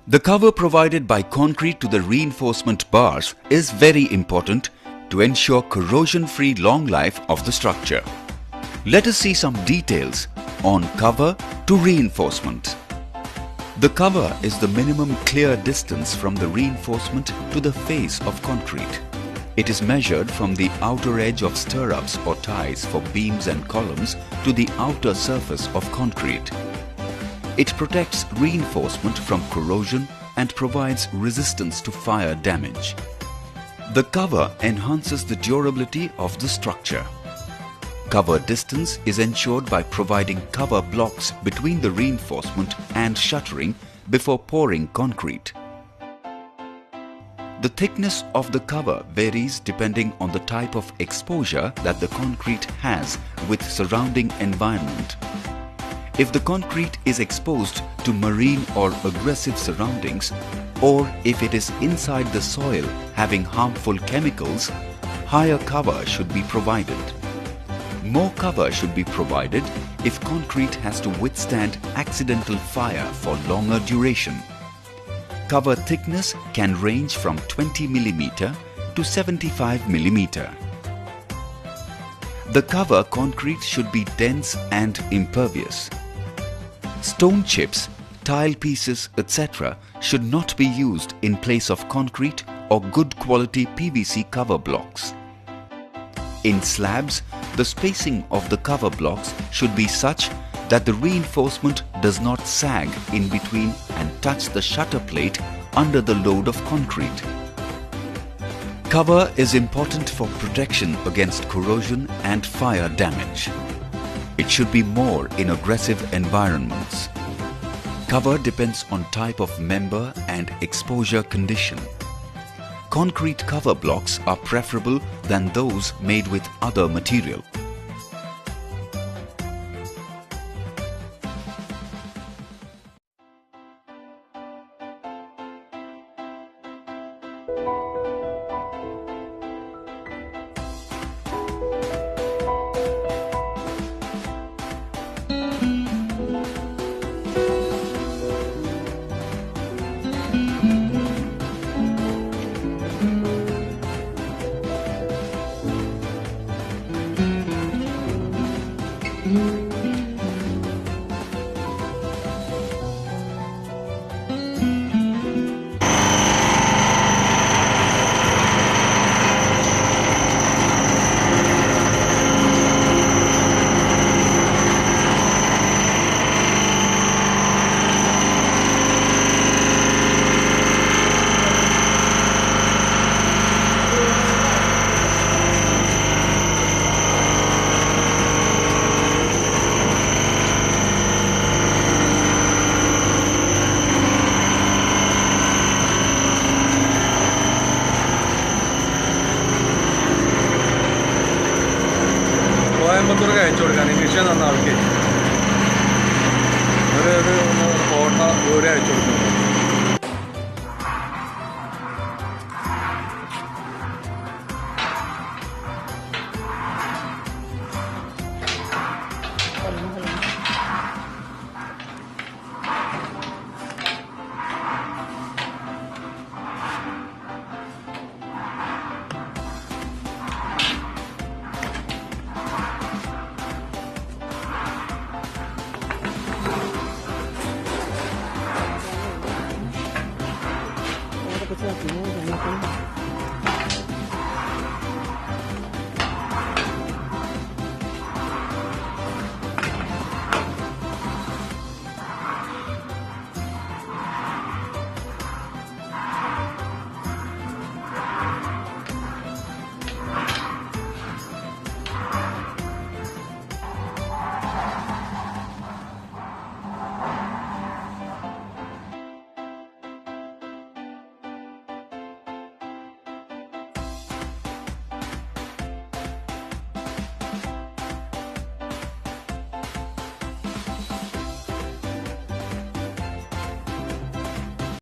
The cover provided by concrete to the reinforcement bars is very important to ensure corrosion-free long life of the structure. Let us see some details on cover to reinforcement. The cover is the minimum clear distance from the reinforcement to the face of concrete. It is measured from the outer edge of stirrups or ties for beams and columns to the outer surface of concrete. It protects reinforcement from corrosion and provides resistance to fire damage. The cover enhances the durability of the structure. Cover distance is ensured by providing cover blocks between the reinforcement and shuttering before pouring concrete. The thickness of the cover varies depending on the type of exposure that the concrete has with surrounding environment. If the concrete is exposed to marine or aggressive surroundings, or if it is inside the soil having harmful chemicals, higher cover should be provided. More cover should be provided if concrete has to withstand accidental fire for longer duration. Cover thickness can range from 20 mm to 75 mm. The cover concrete should be dense and impervious. Stone chips, tile pieces, etc. should not be used in place of concrete or good quality PVC cover blocks. In slabs, the spacing of the cover blocks should be such that the reinforcement does not sag in between and touch the shutter plate under the load of concrete. Cover is important for protection against corrosion and fire damage. It should be more in aggressive environments. Cover depends on type of member and exposure condition. Concrete cover blocks are preferable than those made with other material.